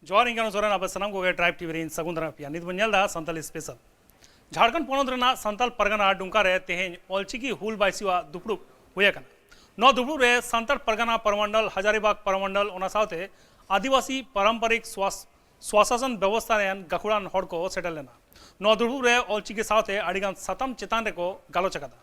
जोहार इंगानो सोरेन अब सनम को ट्राइब टीवी इन सगुंदरा पिया नित बन दा संताल स्पेशल झारखंड पोनोत रेना संताल परगना डुंका रे तेहें ऑलचिकी हुल बाइसिवा दुपड़ुब हुए कना नो दुपड़ुब रे संताल परगना परमंडल हजारीबाग परमंडल ओना साथे आदिवासी पारंपरिक स्वाशासन व्यवस्था रेन गखुड़ान हड़ को सेटल लेना नो दुपड़ुब रे ऑलचिकी साथे अडिगान सतम चितान रे को गालोच कदा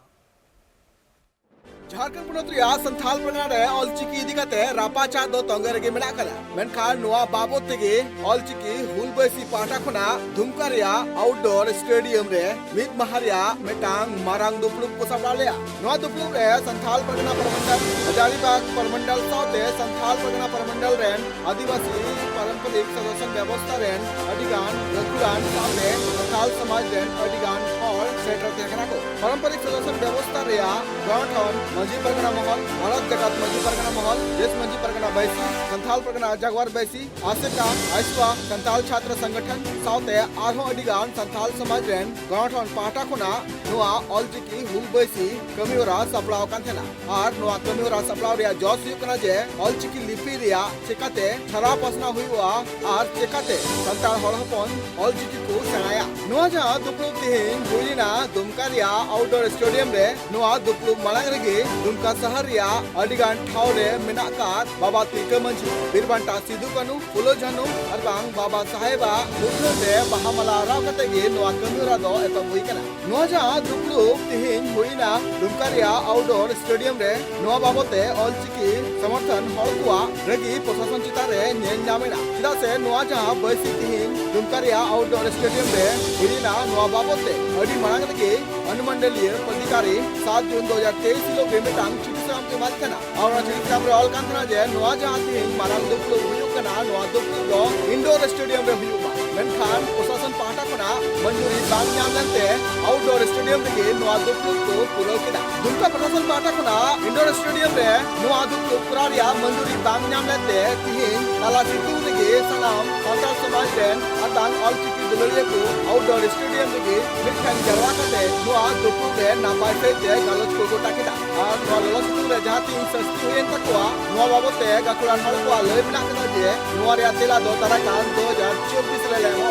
झारखंड पुनोत्रिया संथाल परगना रे ऑलचिकी इदिकाते रापाचा दो तंगे रेगे मेना कदा मेनखान नोआ बाबत तेगे ऑलचिकी हुल बैसी पाटा खना दुमका रेया आउटडोर स्टेडियम रे मिद महारिया मेटांग मारांग दुपड़ुब को साबलालेया नोआ दुपड़ुब रे संथाल परगना परमंडल हजारीबाग परमंडल साथे संथाल परगना परमंडल रेन आदिवासी पारंपरिक शासन व्यवस्था रेन अडिगान गखुड़ान साथे संथाल समाज रेन अडिगान और सेटर देखना को पारंपरिक शासन व्यवस्था रेया गांठन मजी परगना महल भारत जगत मजी परगना महल देश मजी परगना बैसी संथाल परगना जगवार बैसी आसेका आइसवा संथाल छात्र संगठन साउते आरहो अडिगान संथाल समाज रेन गांठन पाटा खुना नोआ ऑलचिकी हुल बैसी कमियोरा सपलाव कांथेना आर नोआ कमियोरा सपलाव रिया जॉस युकना जे ऑलचिकी लिपि रिया चेकाते छरा पसना हुआ आर चेकाते संथाल हड़ हपन ऑलचिकी को सेनाया नोआ जा दुपड़ुब तिहिन बुलिना दुमका रिया आउटडोर स्टेडियम रे नोआ दुपड़ुब मालांग रेगे दुमका शहर रिया अडिगान ठाव रे मेना कार बाबा तिलका मंझी बीरबांटा सिदु कानू फुलो झानू और बांग बाबा साहेबा दुपड़ुब रे बाहामाला राव कते गे नोआ कमियोरा दो एतो हुई कना नोआ जा दुपड़ुब तिहिन हुईना दुमका रिया आउटडोर स्टेडियम रे नोआ बाबते ऑलचिकी समर्थन हड़ कुआ रेगी प्रशासन चिता रे नेन नामेना चिदा से नोआ जा बैसी तिहिन दुमका रिया आउटडोर स्टेडियम रे हुईना नोआ बाबते अडी मांग रेगे अनुमंडलीय अधिकारी 7 जून 2023 हिलो बेमेटांग चिकित्साम के माध्यना और चिकित्साम रे ऑल कांतना जे नोआ जा तिहिन मारांग दुपड़ुब हुयुक कना नोआ दुपड़ुब दो इंडोर स्टेडियम रे हुयुक मेनखान प्रशासन पाटा खना मंजूरी बांग ᱧᱟᱢ लेनते आउटडोर स्टेडियम रे नोआ दुपड़ुब को पुरो केदा दुमका प्रशासन पाटा खना इंडोर स्टेडियम रे नोआ दुपड़ुब पुरारिया मंजूरी बांग ᱧᱟᱢ लेनते तिहिन ताला सितु रे सनाम संताल समाज रेन अतांग ऑलचिकी दुलरिया को आउटडोर स्टेडियम रे मिठान जरवा कते नोआ दुपड़ुब रे नापाय सेते गालोच को गोटा केदा आर नोआ ललसितु रे जहां तीन सस्ती हुएन तकवा नोआ बाबते गखुड़ान हड़ को लय बिना कदा जे नोआ रे तेला दो ताराकान 2024 ले लेमो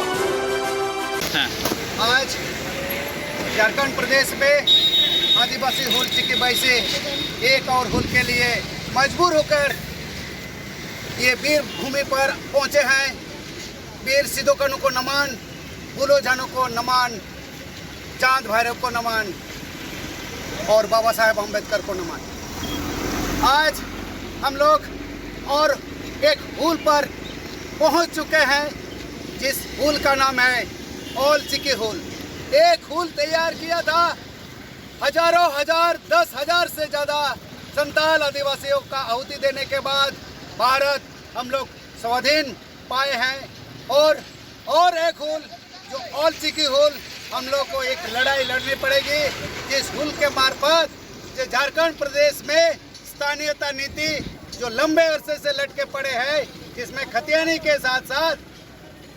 आज झारखंड प्रदेश में आदिवासी हुल चिकी बाई से एक और हुल के लिए मजबूर होकर ये वीर भूमि पर पहुंचे हैं। वीर सिदो कानू को नमन, फूलो झानू को नमन, चांद भैरव को नमन और बाबा साहेब अम्बेडकर को नमन। आज हम लोग और एक हुल पर पहुंच चुके हैं जिस हुल का नाम है ऑलचिकी हुल। एक हुल तैयार किया था, हजारों हजार 10,000 से ज़्यादा संताल आदिवासियों का आहुति देने के बाद भारत हम लोग स्वाधीन पाए हैं। और एक हुल जो ऑलचिकी हुल, हम लोग को एक लड़ाई लड़नी पड़ेगी जिस हुल के मार्फत जो झारखंड प्रदेश में स्थानीयता नीति जो लंबे अरसे से लटके पड़े हैं, जिसमें खतियानी के साथ साथ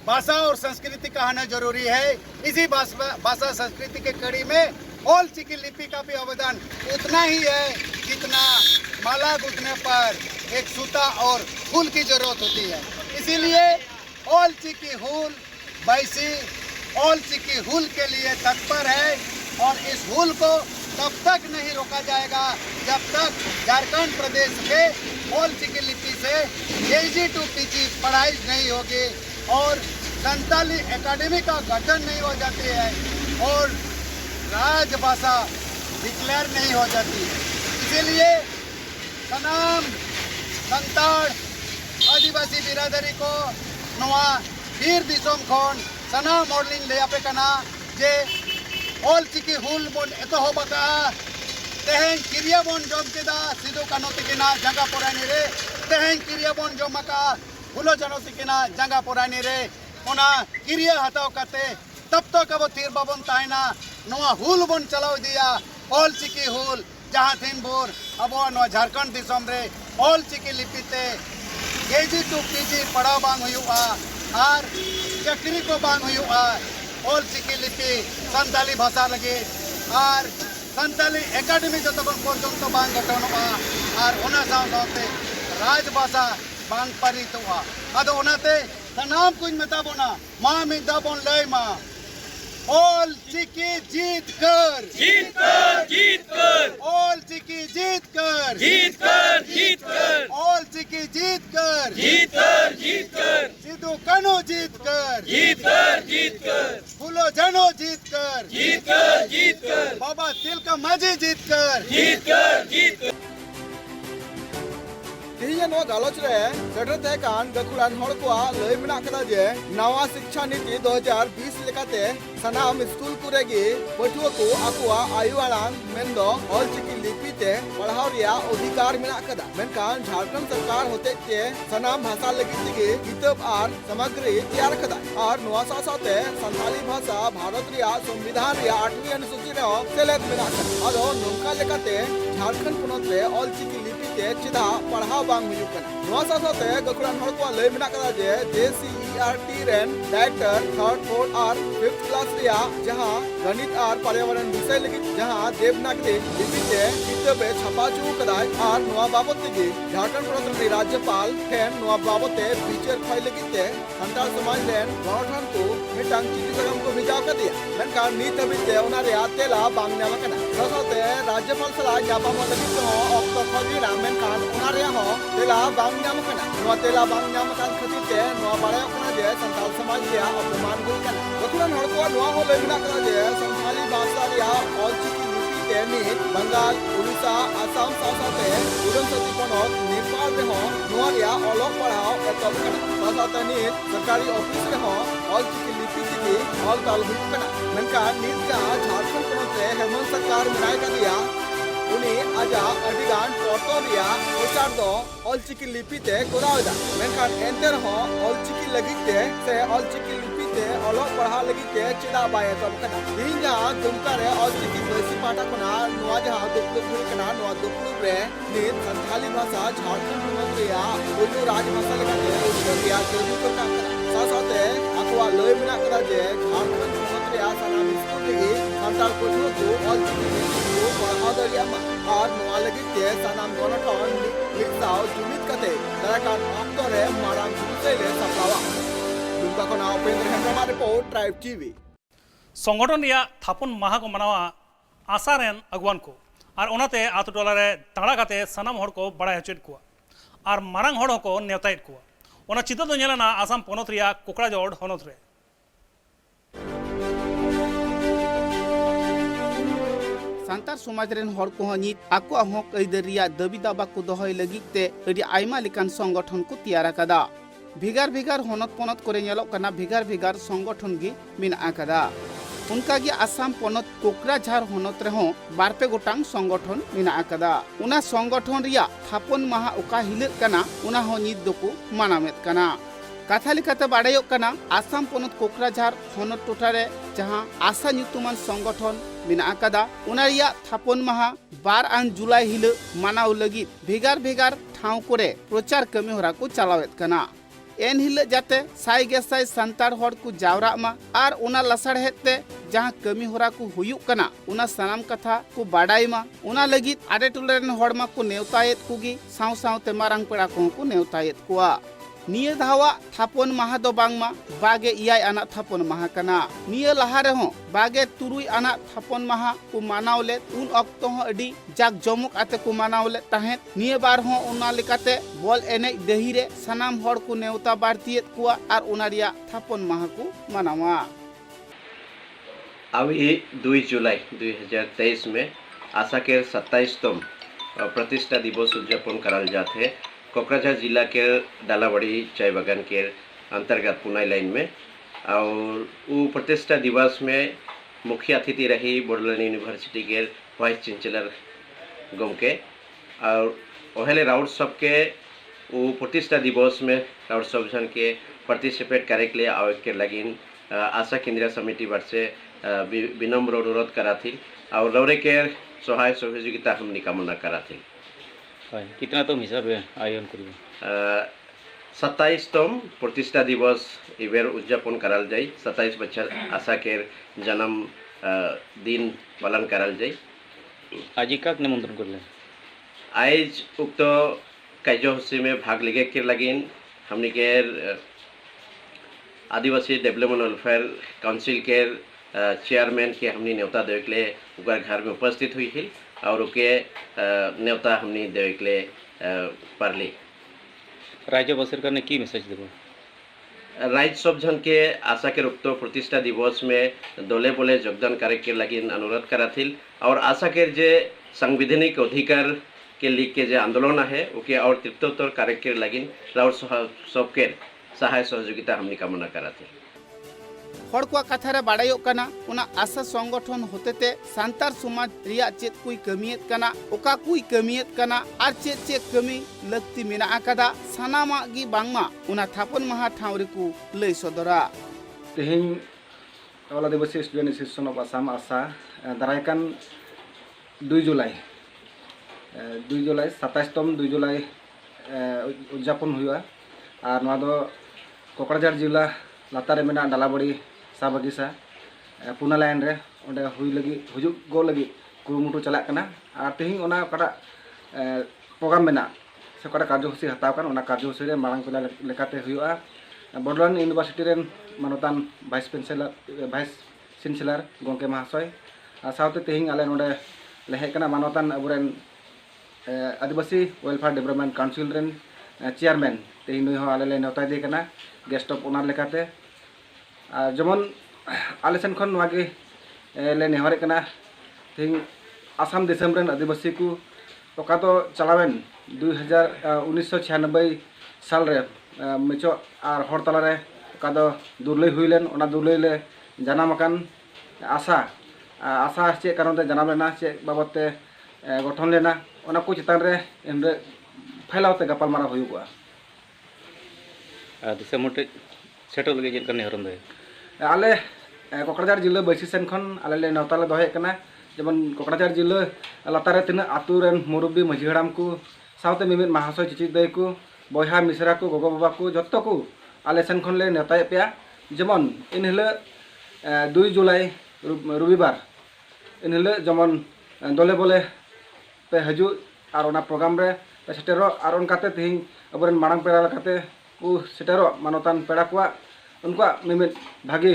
भाषा और संस्कृति का आना जरूरी है। इसी भाषा संस्कृति के कड़ी में ऑलचिकी लिपि का भी अवदान उतना ही है जितना माला गूंथने पर एक सूता और फूल की जरूरत होती है। इसीलिए ऑलचिकी हुल बैसी ऑलचिकी हुल के लिए तत्पर है और इस हुल को तब तक नहीं रोका जाएगा जब तक झारखंड प्रदेश में ऑलचिकी लिपि से KG to PG पढ़ाई नहीं होगी और संताली एकेडमी का गठन नहीं हो जाती है और राजभाषा डिक्लेयर नहीं हो जाती है। इसीलिए सनाम संताल आदिवासी बिरादरी को नोआ वीर दिसोम खन सनाम मॉडलिंग ले आपे कना जे ऑलचिकी हुल बोन एतो बका तेहें क्रिया बोन जम केदा सिदो कानो तिकिना जंगा पोरानी रे तेहें क्रिया बोन जमका फुलो जनो तिकिना जंगा पोरानी रे ओना क्रिया हटाव कते तब तक अब थीर बाबन ताइना नोआ हुल बोन चलाव दिया ऑलचिकी हुल जहां थीन बोर अब नोआ झारखंड दिसम रे ऑलचिकी लिपिते KG to PG पढ़ाव बांग हुआ और चक्री को बांग हुआ ऑलचिकी लिपि संताली भाषा लगे और संताली एकेडमी जो तक पर्यंत बांग गठनोगा और ओना साथ साथे राजभाषा बांग परित हुआ अदो ओनाते सनाम कुछ मता बोना माँ में दबोन लय माँ ऑल चिकी जीत कर ऑल चिकी जीत कर ऑल चिकी जीत कर सिद्धू कनो जीत कर फूलो जनो जीत कर बाबा तिलका माझी जीत कर तेहिया नो गालोच रे सेटर ते कान गकुलान हड़ को लय मेना कदा जे नवा शिक्षा नीति 2020 लेकाते सनाम स्कूल कुरेगी पठुआ को आकुआ आयु आड़ांग मेंदो ऑलचिकी लिपि ते पढ़ाव रिया अधिकार मेना कदा मेनकान झारखंड सरकार होते ते सनाम भाषा लगी तिगे किताब आर सामग्री तैयार कदा और नवा साथे संथाली भाषा भारत रिया संविधान रिया 8वीं अनुसूची रे सेलेक्ट मेना कदा आदो नोंका लेकाते झारखंड पोनोत रे ऑलचिकी लिपि ते चिदा पढ़ाव बांग हुयु कना नवा साथे गकुलान हड़ को लय मेना कदा जे JCERT rain director 3rd 4th और 5th क्लास रिया जहां गणित और पर्यावरण विषय लगी जहां देवनागरी लिपि ते किताब छपा चु कदाय और नवा बाबत लगी झारखंड प्रदेश रे राज्यपाल ठेन नवा बाबत फीचर फाइल लगी ते संताल समाज रेन गणठन को मिटांग चिठी सगम को भेजा कर दिया मेनका नीत हबिते ओना रे तेला बांग नाम कना साथे राज्यपाल सला जापाम लगी तो ऑक्टो खजी रामेन खान ओना रे हो तेला बांग नाम कना नवा तेला बांग नाम कान खती ते नवा बारे ओना जे संताल समाज रे अपमान गुल कना गकुलान हड़ को नवा हो लय मेना कदा जे संथाली भाषा रिया ऑलचिकी लिपि ते नीत बंगाल उड़ीसा आसाम साथे उड़न सती पोनोत नेपाल रे हो नवा रिया ओलोक पढ़ाओ एतब कना साथे नीत सरकारी ऑफिस रे हो ऑलचिकी लिपि तिगी ऑल ताल हुई कना मेनका नीत का झारखंड पोनोत रे हेमंत सरकार मेनाय का दिया उनी आजा अडिगान पोर्तो रिया प्रचार दो ऑलचिकी लिपि ते कोरावदा मेनका एंटर हो ऑलचिकी लगी ते से ऑलचिकी लिपि ते ओलोक पढ़ा लगी ते चिदा बाय तब कना दिन जहां दुमका रे ऑलचिकी बसी पाटा कोना नवा जहां दुपलुप हुई कना नवा दुपलुप रे नीत संथाली भाषा झारखंड पोनोत रिया ओलो राजभाषा लेकाते उद्योग रिया जोजु को का साथे आकुआ लय मेना कदा जे झारखंड पोनोत रिया सनाम स्कूल लगी संताल पठुआ को ऑलचिकी लिपि को पढ़ा दरिया और नवा लगी ते सनाम गणठन लिखसाव जुमित कते दराकान ऑक्टो रे माराम जुसे ले सप्लावा दुमका को नाव पेंद्र हेमब्रम रिपोर्ट ट्राइब टीवी संगठन रिया थापुन माहा को मनावा आशा रेन अगवान को और ओनाते आतु टोला रे ताड़ा काते सनाम हड़ को बड़ा हचेट को और मारांग हड़ को नेवताइत को ओना चित्र दो नेलना आसाम पोनोत रिया कोकराझोड़ होनोत रे संतार समाज रेन हर को नित आको हक अइदर रिया दाबी दाबा को दहय लगित ते अडी आयमा लेकान संगठन को तैयार कदा भिगार भिगार होनत पोनत करे नेलोक कना भिगार भिगार संगठन गी मेना कदा उनका गी आसाम पोनत कोकराझार होनत रे हो बारपे गोटांग संगठन मेना कदा उना संगठन रिया थापन माहा ओका हिलक कना उना हो नित दोको मानामेत कना कथा लेकाते बाडायोक कना आसाम पोनत कोकराझार होनत टोटारे जहां आशा न्यूतुमान संगठन मेना कदा उना रिया थापन माहा 12 जुलाई हिल मानाव लगी भेगार भेगार ठाव करे प्रचार कमी होरा को चलावेत कना एन हिल जाते साई गेसाई संतार हड़ को जावरा मा आर उना लसड़ हेते जहां कमी होरा को हुयुक कना उना सनाम कथा को बाडाई मा उना लगी आडे टोलेरन हड़मा को नेवतायत कुगी साव सावते मारांग पेड़ा को नेवतायत कुआ निये धावा थापन माहा दो बांगमा बागे इयाय आना थापन माहा कना निये लहा रे हो बागे तुरुई आना थापन माहा को मानावले उन अक्तो हो अडी जाक जमुक आते को मानावले ताहेत निये बार हो उना लेकाते बॉल एने दही रे सनाम हड़ को नेवता बारतियत कुआ आर उना रिया थापन माहा को मानावा अब ये 2 जुलाई 2023 में आशा के 27तम प्रतिष्ठा दिवस उद्यापन कराल जाते हैं कोकराझार जिला के डालाबड़ी चाय बागान के अंतर्गत पुनाई लाइन में और वो प्रतिष्ठा दिवस में मुख्य अतिथि रही बोडोलैंड यूनिवर्सिटी के वाइस चांसलर गमके और ओहले राउट सब के वो प्रतिष्ठा दिवस में राउट सब जन के पार्टिसिपेट करे के लिए आवे के लगिन आशा केंद्रीय समिति वर्ष से विनम्र अनुरोध करा थी और रौरे के सहाय सहयोगिता हमने कामना करा थी। कितना तुम हिसाब आयोजन करिए 27तम प्रतिष्ठा दिवस इवेर उद्यापन कराल जाए 27 बच्चा आशा के जन्म दिन पालन कराल जाए आज का निमंत्रण कर ले आज उक्त कार्यसूची में भाग लेगे के लगिन हमने के आदिवासी डेवलपमेंट वेलफेयर काउंसिल के चेयरमैन के हमने न्योता देवे के लिए उनका घर में उपस्थित हुई थी और उनके न्योता हमने देवे के लिए पारली। राज्यवासी ने की मैसेज देव राज्य सब जन के आशा के रुक्तो प्रतिष्ठा दिवस में दोले बोले योगदान कार्य के लगी अनुरोध करा थी और आशा के जे संवैधानिक अधिकार के लिए के जे आंदोलन है उके और तृप्तोत्तर कार्य के लगी राउर सबके सहाय सहयोगिता हमने कामना करा थी। हर को कथा रे बाड़ायोग कना उना आशा संगठन होतेते सांतार समाज रिया चेत कुई कमियत कना ओका कुई कमियत कना आर चेत कमी लक्ति मेना आकादा सानामा गी बांगमा उना थापन महा ठावरे को लई सदरा। तेहिं all Adivasi student association of Assam आशा दारायकान 2 जुलाई 27तम 2 जुलाई उद्यापन हुआ और नवा दो कोकराझार जिला लातारे मेना डालाबड़ी सा बगिसा पुना लाइन रे ओंडे हुई लगी हुजुग गो लगी कुरुमुटु चला कना और तेहिं ओना कटा प्रोग्राम मेना से कटा कार्यसूची हताव कान ओना कार्यसूची रे मांग पेला लेकाते हुआ बडोलेण्ड यूनिवर्सिटी रेन मानतान वाइस चेंसलर गोंके महाशय साउते तेहिं आले नोडे लेहे कना मानतान अबुरेन आदिवासी वेलफेयर डेवलपमेंट काउंसिल रेन चेयरमैन तेहिं नुई हो आले ले नेवता दे कना गेस्ट ऑफ ऑनर लेकाते जेमन आले सेन खन नोवा गे ले नेहरे कना तेहिं आसाम दिसम रेन आदिवासी को ओका तो चलावेन 1996 साल रे मेचो और हर तला रे ओका दो दुर्लई हुईलेन ओना दुर्लई ले जानाम अकान आशा चे कारण ते जानाम लेना चे बाबते गठन लेना ओना को चितान रे एमरे फैलावते गपालमारा हुयुगआ दिसम सेटल लगे चेक करने हरम दे आले कोकराझार जिला बैसी सेन खन आले ले नेवता ले दोहे कना जेमन कोकराझार जिला लातारे तिना आतु रेन मुरब्बी माझी हड़ाम को साउते मिमित महाशय चिचि दय को बयहा मिश्रा को गोगो बाबा को जत्तो को आले सेन खन ले नेवताय पेया जेमन इन हिले 2 जुलाई रविवार इन हिले जेमन दोले बोले पे हजू और ओना प्रोग्राम रे पे सेटेरो और उनकाते तेहिं अबरेन मांग पेड़ा लकाते को सेटेरो मानतान पेड़ा को उनका मिमित भागी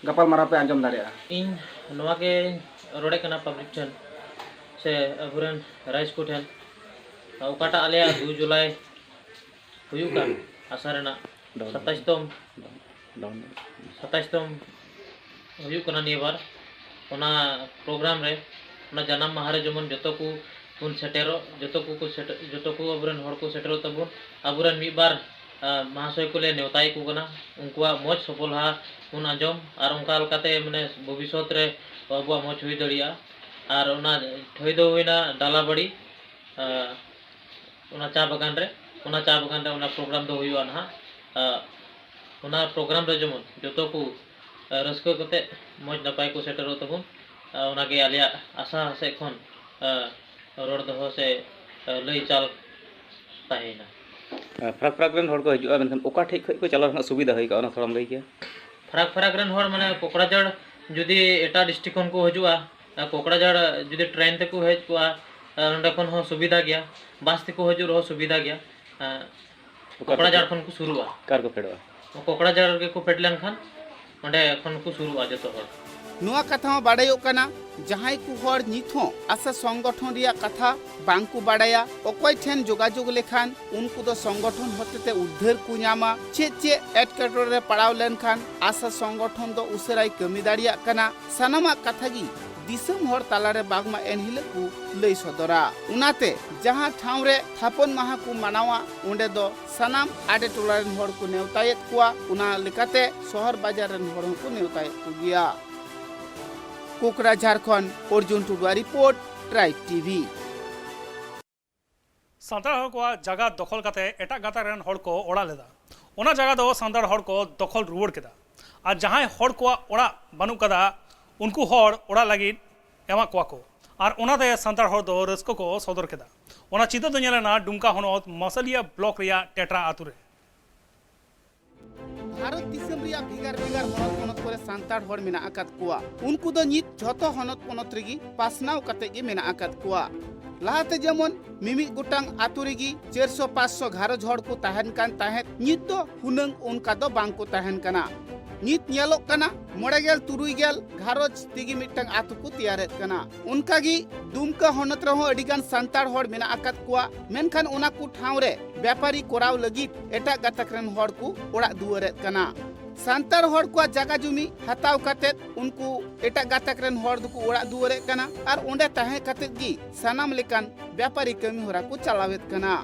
गपाल मारा पे आंजम दाड़िया इन नवा के रोडे कना पब्लिक ठन से अबुरन राइस को ठन ओकाटा आलिया 2 जुलाई हुयुका आसारना 27तम हुयु कना निबार ओना प्रोग्राम रे ओना जन्म माहारे जमन जतो को उन सेटेरो जतो को अबुरन हर को सेटेरो तबुन अबुरन मिबार महाशय को ले नेवताई को कना उनकुआ मौज सफल हा उन आंजम और उनका लकाते माने भविष्यत रे अबुआ मौज हुई दड़िया और उना थई दो हुईना डालाबड़ी उना चा बगान रे उना प्रोग्राम दो हुआ ना उना प्रोग्राम रे जमन जतो को रस्को कते मौज नपाय को सेटरो तबुन उना के आलिया आशा से खन रोड दहो से लई चाल ताहेना फरक फरक रेन हर को हजुआ मेनखान ओका ठेक खय को चलाव सुविधा होई का थोड़ा लई के फरक रेन हर माने कोकराझाड़ जुदी एटा डिस्ट्रिक्ट खन को हजुआ कोकराझाड़ जुदी ट्रेन ते को हेज को नंडा खन हो सुविधा गया बस ते को हजु रहो सुविधा गया कोकराझाड़ खन को शुरुआ कार को फेडवा कोकराझाड़ के को फेडलन खान ओंडे खन को शुरुआ जतो हर नुआ कथा बाड़ायोग कना जहां को हर निथो आशा संगठन रिया कथा बांकु बाड़ाया ओकय ठेन जोगाजोग लेखान उनको दो संगठन होतेते उद्धार को नामा चे एटकेटोर रे पड़ाव लेन खान आशा संगठन दो उसराय कमी दाड़िया कना सनामा कथागी दिसम हर तालारे बागमा एनहिले को लई सदरा उनाते जहां ठाव रे थापन माहा को मानावा उंडे दो सनाम आडे टोलारेन हर को नेवतायत कुआ उना लेकाते शहर बाजार रेन हर को नेवतायत को गया। कोकराझार खन अर्जुन टुडुआ रिपोर्ट ट्राइब टीवी। सान्ताड़ हर को जगह दखल काते एटा गाता रेन हर को ओड़ा लेदा ओना जगह दो सान्ताड़ हर को दखल रुवाड़ केदा और जहां हर को ओड़ा बानु कदा उनको हर ओड़ा लगी एमा को और ओनाते सान्ताड़ हर दो रस्को को सदर केदा ओना चित्र दो नेलेना डुमका हनत मसलिया ब्लॉक रिया टेट्रा आतुरे भारत दिसम रिया भिगार हनत पनत करे सान्ताड़ हर मेना आकात कुआ उनको दो नित जतो हनत पनत रेगी पासनाव काते गे मेना आकात कुआ लाहाते जेमन मिमी गोटांग आतु रेगी 400-500 घारज हड़ को तहन कान ताहेत नित दो हुनंग उनका दो बांग को तहन कना नित ᱧᱮᱞᱚᱜ ᱠᱟᱱᱟ 9-3 घारज तेगी मिटंग आतु को तैयारेत कना उनकागी दुमका हनत रहो अडिगान संतार हड़ मेना आकात कुआ मेनखान ओना को ठाव रे व्यापारी कोराव लगित एटा गातकरेन हड़ को ओड़ा दुआरेत कना संतार हड़ को जगह जुमी हताव कातेत उनको एटा गातकरेन हड़ दुको ओड़ा दुआरेत कना आर ओंडे ताहे कातेत गी सानाम लेकान व्यापारी कमी होरा को चलावेत कना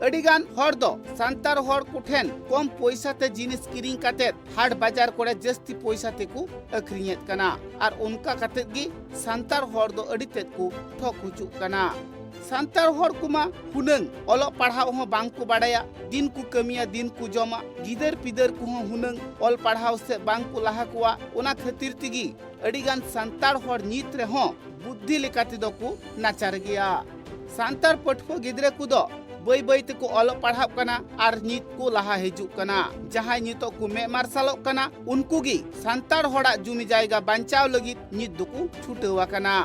अडिगान हड़ दो संतार हड़ कुठेन कम पैसा ते जिनिस किरिंग कातेत हाट बाजार कोड़े जस्ती पैसा ते को अखरियत कना आर उनका कातेत गी संतार हड़ दो अडितेत को ठोक हुचुक कना संतार हड़ कुमा हुनंग ओलो पढ़ाव हो बांग को बाड़ाया दिन को कमिया दिन को जमा गिदर पिदर को हुनंग ओल पढ़ाव से बांग को लाहा कुआ ओना खातिर तिगी अडिगान संतार हड़ नीत रे हो बुद्धि लेकाते दो को नाचार गया संतार पठुआ गिदरे को दो बई बई ते को ओलो पढ़ाव कना आर नीत को लाहा हिजुक कना जहां नीतो को मे मार्शलोक कना उनको गी संतार हड़ा जुमी जायगा बांचाव लगित नीत दुकु छुटेवा कना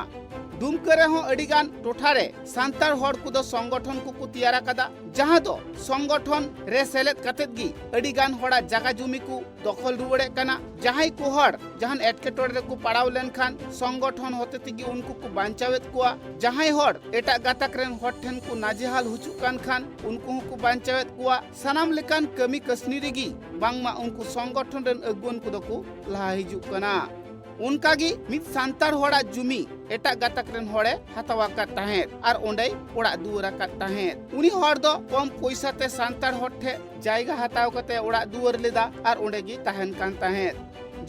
दुमकरे हो अडिगान टोठारे संतार हड़ को दो संगठन को तैयार कदा जहां दो संगठन रे सेलेद कतेत गी अडिगान हड़ा जगह जुमी को दखल रुवड़े कना जहां को हड़ जहां एटकेटोड़ रे को पड़ाव लेनखान संगठन होते तिगी उनको को बांचावेत कुआ जहां हड़ एटा गातक रेन हड़ ठेन को नाजेहाल हुचुकान खान उनको को बांचावेत कुआ सनाम लेकान कमी कसनी रेगी बांगमा उनको संगठन रेन अगुन को दको लाहा हिजुक कना उनकागी मित संतार हड़ा जुमी एटा गातक रेन हड़े हतावा का ताहेत आर ओंडे ओड़ा दुआरा का ताहेत उनी हड़ दो कम पैसा ते संतार हड़ ठे जायगा हताव कते ओड़ा दुआर लेदा आर ओंडे गी ताहेन कान ताहेत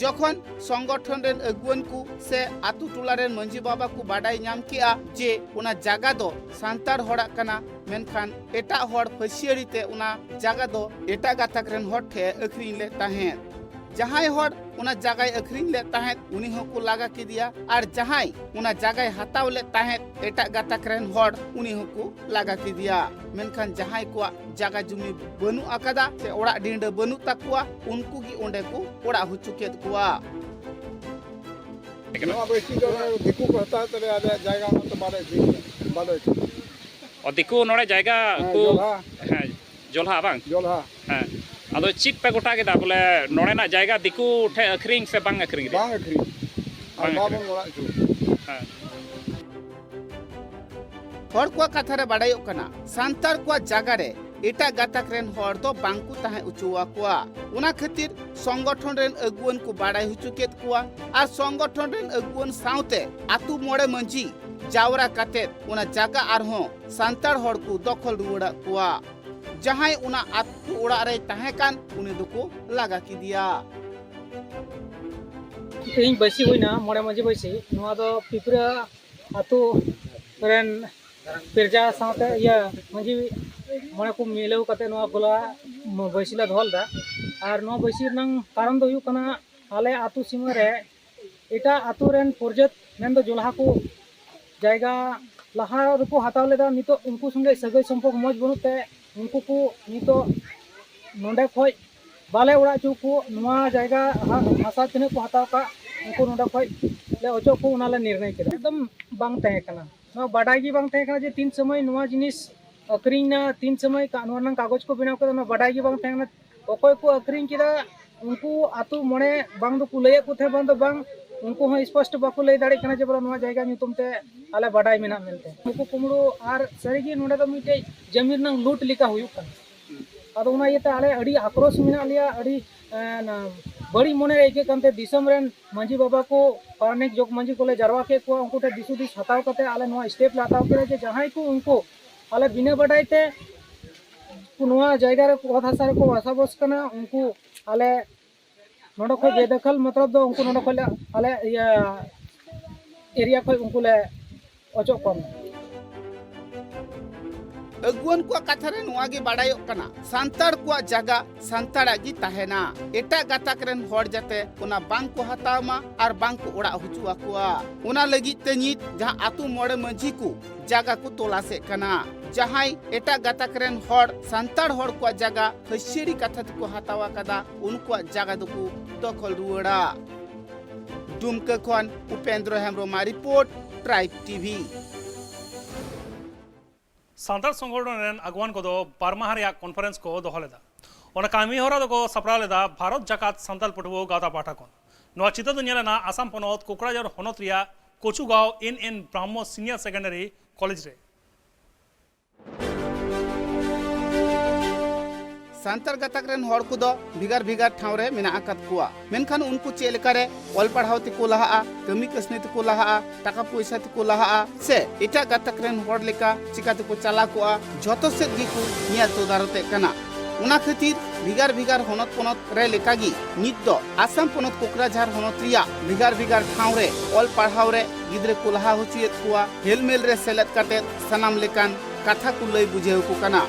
जखन संगठन रेन अगुवन को से आतु टोला रेन मंजी बाबा को बाडाई नाम किया जे उना जागा दो संतार हड़ा कना मेनखान एटा हड़ फसियरी ते उना जागा दो एटा गातक रेन हड़ ठे अखरिन ले ताहेत जहां हड़ उना जगह अखरिन ले ताहेत उनी हो को लागा के दिया और जहां उना जगह हताव ले ताहेत एटा गातक रेन हड़ उनी हो को लागा के दिया मेनखान जहां को जगह जुमी बनु आकादा से ओड़ा डिंड बनु तकुआ उनको की ओंडे को ओड़ा हुचुकेत कुआ नवा बेसी दो दिकु को हता तले आले जायगा मत बाले और दिकु नोड़े जायगा को जोलहा बांग जोलहा हां आदो चित पे गोटा केदा बोले नोड़े ना जायगा दिकु ठे अखरिंग से बांग अखरिंग बांग अखरिंग और बाबन ओड़ा छु हां हड़ को कथा रे बाडायो कना संतार को जागा रे एटा गातक रेन हड़ दो बांग को ताहे उचुवा कुआ उना खातिर संगठन रेन अगुवन को बाडाई हुचुकेत कुआ आर संगठन रेन अगुवन साउते आतु मोड़े मंजी जावरा कातेत उना जागा आर हो संतार हड़ को दखल रुवड़ा कुआ जहां उना आतु ओड़ा रे ताहे कान उनी दुको लागा की दिया ᱤᱧ ᱵᱟᱹᱥᱤ ᱦᱩᱭᱱᱟ ᱢᱚᱬᱮ ᱢᱟᱹᱡᱷᱤ ᱵᱟᱹᱥᱤ ᱱᱚᱣᱟ ᱫᱚ ᱯᱤᱯᱨᱟ ᱟᱛᱳ ᱨᱮᱱ ᱯᱤᱨᱡᱟ ᱥᱟᱶᱛᱮ ᱤᱭᱟᱹ ᱢᱟᱹᱡᱷᱤ ᱢᱚᱬᱮ ᱠᱚ ᱢᱤᱞᱟᱹᱣ ᱠᱟᱛᱮ ᱱᱚᱣᱟ ᱜᱚᱞᱟ ᱵᱟᱹᱥᱤ ᱞᱮ ᱫᱚᱦᱚ ᱞᱮᱫᱟ ᱟᱨ ᱱᱚᱣᱟ ᱵᱟᱹᱥᱤ ᱨᱮᱱᱟᱜ ᱠᱟᱨᱚᱱ ᱫᱚ ᱦᱩᱭᱩᱜ ᱠᱟᱱᱟ ᱟᱞᱮ ᱟᱛᱳ ᱥᱤᱢᱟᱹ ᱨᱮ ᱮᱴᱟᱜ ᱟᱛᱳ ᱨᱮᱱ ᱯᱚᱨᱡᱟᱛ ᱢᱮᱱᱫᱚ ᱡᱚᱞᱦᱟ ᱠᱚ ᱡᱟᱭᱜᱟ ᱞᱟᱦᱟ ᱨᱮᱠᱚ ᱦᱟᱛᱟᱣ ᱞᱮᱫᱟ ᱱᱤᱛᱚᱜ ᱩᱱᱠᱩ ᱥᱚᱸᱜᱮ ᱥᱟᱹᱜᱟᱹᱭ ᱥᱚᱢᱯᱚᱨᱠ ᱢᱚᱡᱽ ᱵᱟᱹᱱᱩᱜ ᱛᱮ उनको को नितो नोंडे खोय बाले उड़ा चु को नवा जायगा भाषा तिने को हताव का उनको नोंडे खोय ले ओचो को उनाले निर्णय केदा एकदम बांग तहे कना नवा बाडागी बांग तहे कना जे तीन समय नवा जिनिस अक्रिंगना तीन समय कानून कागज को बनाव कदा नवा बाडागी बांग तहे कना ओकोय को अक्रिंग केदा उनको आतु मणे बांग दो कुलय को थे बांग दो बांग उनको हो स्पष्ट बाको लय दाड़े कना जे बोला नवा जायगा नितुम ते आले बाडाई मेना मेलते उनको कुमड़ो आर सरीगी नोंडे दो मिटे जमीन नंग लूट लिका हुयुक कना अदो उना येते आले अड़ी आक्रोश मेना लिया अड़ी बड़ी मने एके कांते दिसम रेन मांझी बाबा को पारनेक जोग मांझी को ले जरवा के को उनको ते दिसु दिस हटाव कते आले नवा स्टेप लाताव के जे जहां को उनको आले बिना बडाईते नवा जायगा रे को भाषा रे को भाषा बस कना उनको आले नोडो को बेदखल मतलब दो उनको नोडो को आले एरिया को उनको ले ओचो कम अगुवन को कथा रे नुआ गे बाडायो कना संतार को जगह संतारा गी ताहेना एटा गातक रेन हड़ जाते उना बांग को हतावमा आर बांग को ओड़ा हुचुआ कुआ उना लगी ते नित जहां आतु मोड़े मंझी को जगह को तोलासे कना जहां एटा गातक रेन हड़ संतार हड़ को जगह हसिरी कथा को हतावा कदा उनको जगह दुको दखल रुवड़ा दुमका खन Upendra Hembram report tribe TV. सांतार संगठन रेन अगवान को बारमाह कॉन्फ्रेंस को दोहो लेदा ओना कामी होरा दो सपड़ा लेदा भारत जाकात सांताल पटुओ गावता पाठा कोन नोआ चिता दो नेलेना आसाम पनोत कोकराझार होनत रिया कोचुगांव एन ब्रह्मो सीनियर सेकेंडरी कॉलेज रे सांतार गतक रेन हर को भिगार भिगार ठाव रे मेना आकात कुआ मेनखान उनको चे लेकारे ऑल पढ़ाव तिको लहा कमी कसनी तिको लहा टाका पैसा तिको लहा से एटा गतक रेन हर लेका चिका तिको चला कुआ जतो से गिकु निया तो दारते कना उना खातिर भिगार भिगार होनत पनत रे लेकागी नित दो आसाम पनत कोकराझार होनत रिया भिगार भिगार ठाव रे ऑल पढ़ाव रे गिद्रे को लहा होचियत कुआ हेलमेल रे सेलेत काटे सनाम लेकान कथा को लई बुझेउ को कना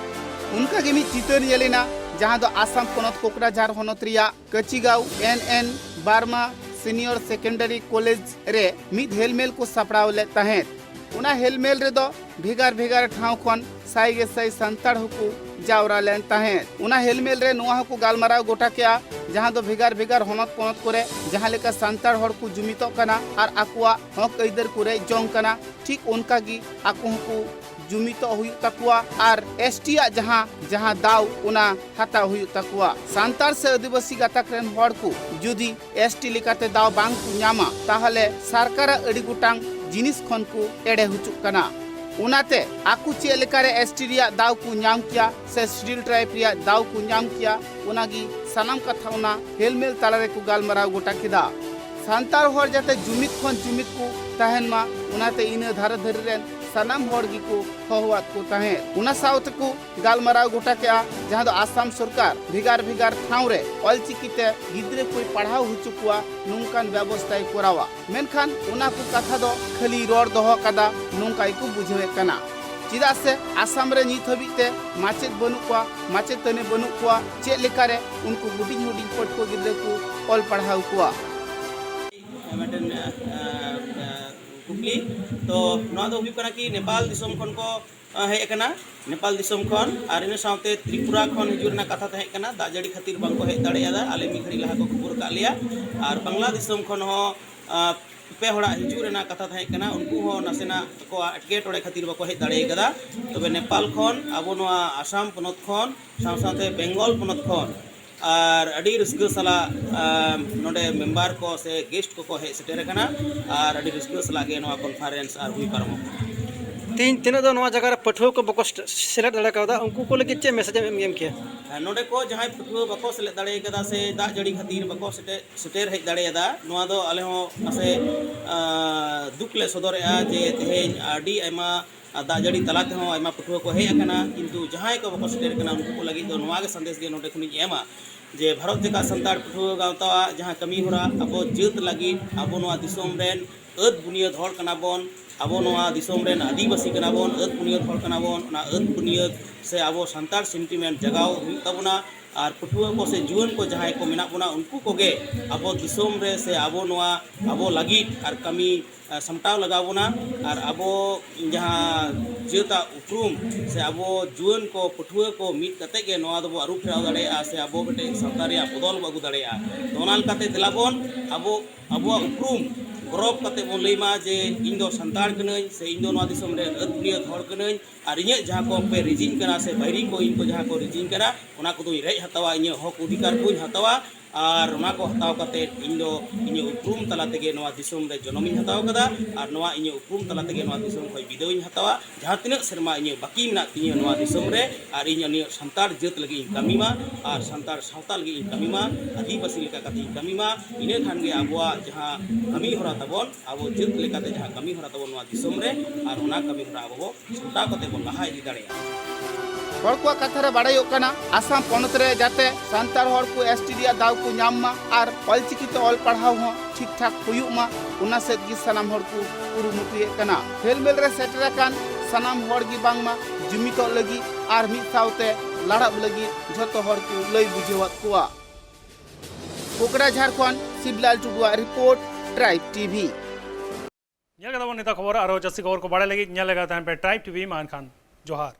उनका गे मिद चितर येलेना जहां दो आसाम पनत कोकराझार होनत रिया कचिगांव एन बारमा सीनियर सेकेंडरी कॉलेज रे मिद हेलमेल को सपड़ाव ले तहेत उना हेलमेल रे दो भिगार भिगार ठाव खन साइगे साइ संताड़ हुकु जावरा लेन तहेत उना हेलमेल रे नोआ हुकु गालमाराव गोटा केया जहां दो भिगार भिगार होनत पनत करे जहां लेका संताड़ हर को जुमितो कना और आकुआ हक इधर करे जोंग कना ठीक उनका गी आकु हुकु जुमितो हुई तकुआ और एसटी जहां जहां दाव उना हता हुई तकुआ सांतार से आदिवासी गतक रेन हर को जुदी एसटी लिकाते दाव बांग को न्यामा ताहले सरकार अड़ी गुटांग जिनिस खन को एड़े हुचुक कना उनाते आकु चे लेकारे एसटी रिया दाव को न्याम किया से शेड्यूल ट्राइब रिया दाव को न्याम किया उनागी सनाम कथा उना हेलमेल तालारे को गालमाराव गोटा किदा सांतार हर जाते जुमित खन जुमित को तहन मा उनाते इने धारा धरी रेन सनाम हर गी को हवात को तहे उना साउथ को गालमाराव गोटा के जहां दो आसाम सरकार भिगार भिगार ठाव रे ऑलचिकीते गिद्रे कोई पढ़ाव हुचुकुआ नुंकान व्यवस्था करावा मेनखान उना को कथा दो खाली रोड दोहो कदा नुंकाई को बुझे कना चिदा से आसाम रे नित हबीते माचेत बनुकुआ माचेत तने बनुकुआ चे लेकारे उनको हुडिंग हुडिंग पटको गिद्रे को ऑल पढ़ाव कुआ कुकली तो कि नेपाल दिसम खन को हेकना नेपाल दिसम खन और इन साथे त्रिपुरा खन हिजुरना कथा तहेकना दा जड़ी खातिर बांको हेज दाड़ेयादा आले मी घड़ी लहा को खबर का लिया और बांग्ला दिसम खन हो पे हड़ा हिजुरना कथा तहेकना उनको हो नसेना को अटके टोड़े खातिर बाको हेज दाड़ेयगदा तबे नेपाल खन आबो नोआ आसाम पनत खन साथे बेंगल पनत खन और अड़ी रस्क सला नोडे मेम्बर को से गेस्ट को हे सेटेर कना और अड़ी रस्क सला गे नोआ कॉन्फ्रेंस और हुई पारमो तीन दो नोआ जगह पठुआ को बको सेलेक्ट दाड़ा कादा उनको को लगे चे मैसेज एम किया नोडे को जहां पठुआ बको सेलेक्ट दाड़े कदा से दा जड़ी खातिर बको सेटेर हे दाड़ेदा नोआ दो आले हो नसे दुखले सदरेआ जे तेहेन अड़ी आयमा दा जड़ी तलाते हो आयमा पठुआ को हे अकना किंतु जहां को बको सेटेर कना उनको लगी दो नोआ के संदेश गे नोडे खुनी एमा जे भारत जका संताड़ पठुआ गावता जहां कमी होरा अब जत लगी अब नोआ दिसोम रेन अद बुनियाद हर कना बोन अब नोआ दिसोम रेन आदिवासी कना बोन अद बुनियाद हर कना बोन ना अद बुनियाद से अब संताड़ सेंटिमेंट जगाव हुई तबना और पठुआ को से जुआन को जहां को मेना बोना उनको कोगे अब दिसोम रे से अब नोआ अब लगी और कमी समटाव लगावना और अब जहां जेता उपरूम से अब जुआन को पठुआ को मित कते के नोआ दबो आरु फेराव दाड़ेया से अब बेटे सरकारिया बदल बागु दाड़ेया दोनाल कते दिलाबोन अब उपरूम गौरव कते बोन लैमा जे इन दो संताड़ कनई से इन दो नोआ दिसोम रे अदबुनियत हर कनई और इन जहां को पे रिजिन कना से बैरी को इनको जहां को रिजिन करा उना को दुई रेज हतावा इन हक अधिकार को हतावा और उना को हताव कते इन उपरूम तला तेगे नोआ दिसोम रे जनमी हताव कदा और नोआ इन उपरूम तला तेगे नोआ दिसोम खय बिदोई हतावा जहां तिना सेरमा इन बाकी मेना तिनी नोआ दिसोम रे और इन संताड़ जत लगी कमीमा और संताड़ सावता लगी कमीमा आदिवासी लेका कते कमीमा इने खान गे आबोआ जहां कमी होरा तबन आबो जत लेकाते जहां कमी होरा तबन नोआ दिसोम रे और उना कमी होरा आबो संताव कते बन लहा इदी दाड़ेया हर को कथा रे बाड़ाई ओकना आसाम पनत रे जाते सांतार हर को एसटी रिया दाव को न्याम मा और ऑलचिकी ते ऑल पढ़ाव हो ठीक ठाक हुयुक मा उना से गी सनाम हर को उरुमुटुए कना हेलमेल रे सेटर कान सनाम हर गी बांग मा जुमितो लगी और मित सावते लड़ाब लगी झतो हर को लई बुझेवत कुआ कोकराझार खन शिवलाल टुडुआ रिपोर्ट ट्राइब टीवी नेता खबर और जस्सी खबर को बाड़े लगी नेलेगा पे ट्राइब टीवी मान खान जोहार।